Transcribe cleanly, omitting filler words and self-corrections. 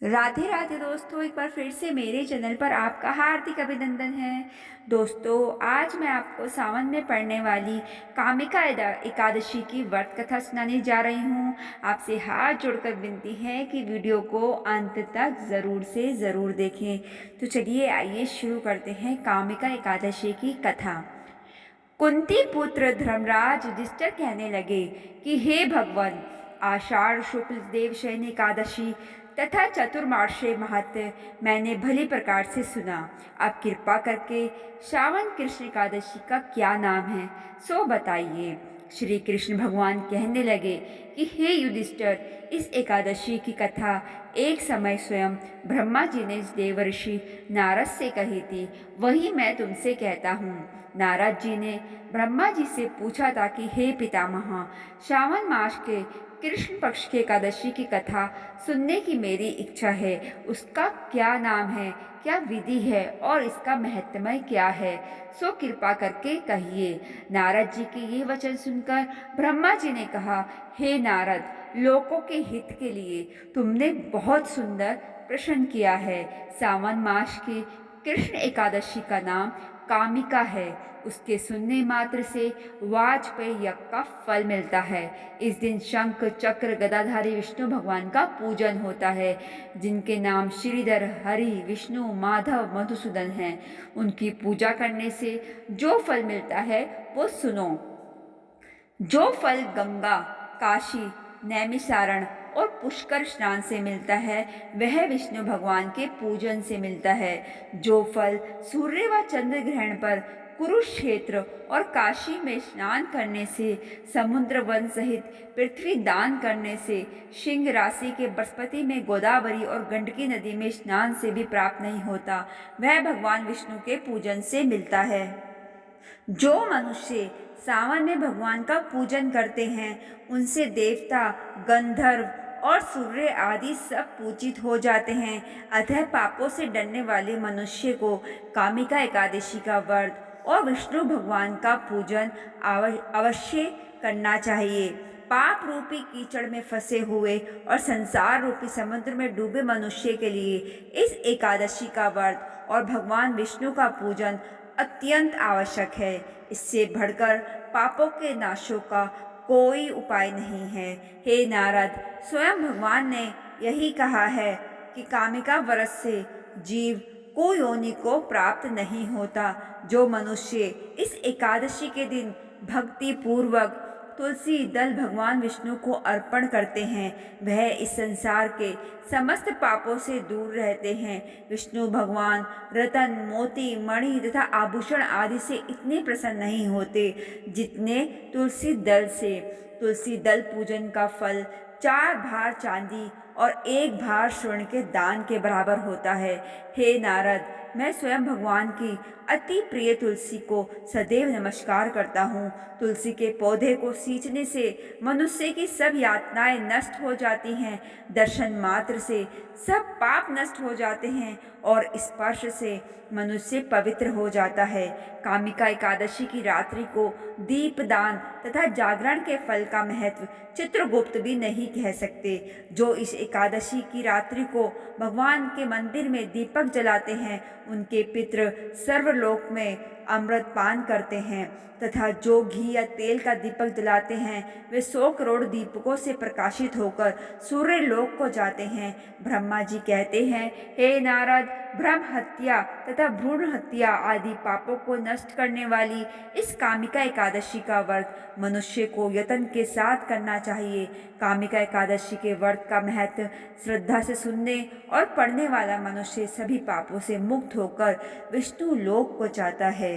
राधे राधे दोस्तों, एक बार फिर से मेरे चैनल पर आपका हार्दिक अभिनंदन है। दोस्तों, आज मैं आपको सावन में पड़ने वाली कामिका एकादशी की व्रत कथा सुनाने जा रही हूँ। आपसे हाथ जोड़कर विनती है कि वीडियो को अंत तक ज़रूर से ज़रूर देखें। तो चलिए आइए शुरू करते हैं कामिका एकादशी की कथा। कुंती पुत्र धर्मराज युधिष्ठिर कहने लगे कि हे भगवान, आषाढ़ शुक्ल देव शयन एकादशी तथा चतुर्मास्य महत्व मैंने भली प्रकार से सुना। अब कृपा करके श्रावण कृष्ण एकादशी का क्या नाम है सो बताइए। श्री कृष्ण भगवान कहने लगे कि हे युधिष्ठिर, इस एकादशी की कथा एक समय स्वयं ब्रह्मा जी ने देवर्षि नारद से कही थी, वही मैं तुमसे कहता हूँ। नारद जी ने ब्रह्मा जी से पूछा था कि हे पितामह, श्रावण मास के कृष्ण पक्ष की एकादशी की कथा सुनने की मेरी इच्छा है। उसका क्या नाम है, क्या विधि है और इसका महत्मय क्या है, सो कृपा करके कहिए। नारद जी के ये वचन सुनकर ब्रह्मा जी ने कहा, हे नारद, लोकों के हित के लिए तुमने बहुत सुंदर प्रश्न किया है। सावन मास की कृष्ण एकादशी का नाम कामिका है। उसके सुनने मात्र से वाजपेयी यज्ञ का फल मिलता है। इस दिन शंख चक्र गदाधारी विष्णु भगवान का पूजन होता है, जिनके नाम श्रीधर, हरि, विष्णु, माधव, मधुसूदन हैं। उनकी पूजा करने से जो फल मिलता है वो सुनो। जो फल गंगा, काशी, नैमिषारण और पुष्कर स्नान से मिलता है, वह विष्णु भगवान के पूजन से मिलता है। जो फल सूर्य व चंद्र ग्रहण पर कुरुक्षेत्र और काशी में स्नान करने से, समुद्र वन सहित पृथ्वी दान करने से, सिंह राशि के बृहस्पति में गोदावरी और गंडकी नदी में स्नान से भी प्राप्त नहीं होता, वह भगवान विष्णु के पूजन से मिलता है। जो मनुष्य सावन में भगवान का पूजन करते हैं, उनसे देवता, गंधर्व और सूर्य आदि सब पूजित हो जाते हैं। अतः पापों से डरने वाले मनुष्य को कामिका एकादशी का व्रत और विष्णु भगवान का पूजन अवश्य करना चाहिए। पाप रूपी कीचड़ में फंसे हुए और संसार रूपी समुद्र में डूबे मनुष्य के लिए इस एकादशी का व्रत और भगवान विष्णु का पूजन अत्यंत आवश्यक है। इससे बढ़कर पापों के नाशों का कोई उपाय नहीं है। हे नारद, स्वयं भगवान ने यही कहा है कि कामिका व्रत से जीव को योनि को प्राप्त नहीं होता। जो मनुष्य इस एकादशी के दिन भक्ति पूर्वक तुलसी दल भगवान विष्णु को अर्पण करते हैं, वह इस संसार के समस्त पापों से दूर रहते हैं। विष्णु भगवान रतन, मोती, मणि तथा आभूषण आदि से इतने प्रसन्न नहीं होते जितने तुलसी दल से। तुलसी दल पूजन का फल 4 भार चांदी और 1 भार स्वर्ण के दान के बराबर होता है। हे नारद, मैं स्वयं भगवान की अति प्रिय तुलसी को सदैव नमस्कार करता हूँ। तुलसी के पौधे को सींचने से मनुष्य की सब यातनाएं नष्ट हो जाती हैं। दर्शन मात्र से सब पाप नष्ट हो जाते हैं और स्पर्श से मनुष्य पवित्र हो जाता है। कामिका एकादशी की रात्रि को दीपदान तथा जागरण के फल का महत्व चित्रगुप्त भी नहीं कह सकते। जो इस एकादशी की रात्रि को भगवान के मंदिर में दीपक जलाते हैं, उनके पितृ सर्वलोक में अमृत पान करते हैं तथा जो घी या तेल का दीपक जलाते हैं, वे 100 करोड़ दीपकों से प्रकाशित होकर सूर्य लोक को जाते हैं। ब्रह्मा जी कहते हैं, हे नारद, ब्रह्म हत्या तथा भ्रूण हत्या आदि पापों को नष्ट करने वाली इस कामिका एकादशी का व्रत मनुष्य को यत्न के साथ करना चाहिए। कामिका एकादशी के व्रत का महत्व श्रद्धा से सुनने और पढ़ने वाला मनुष्य सभी पापों से मुक्त होकर विष्णु लोक को जाता है।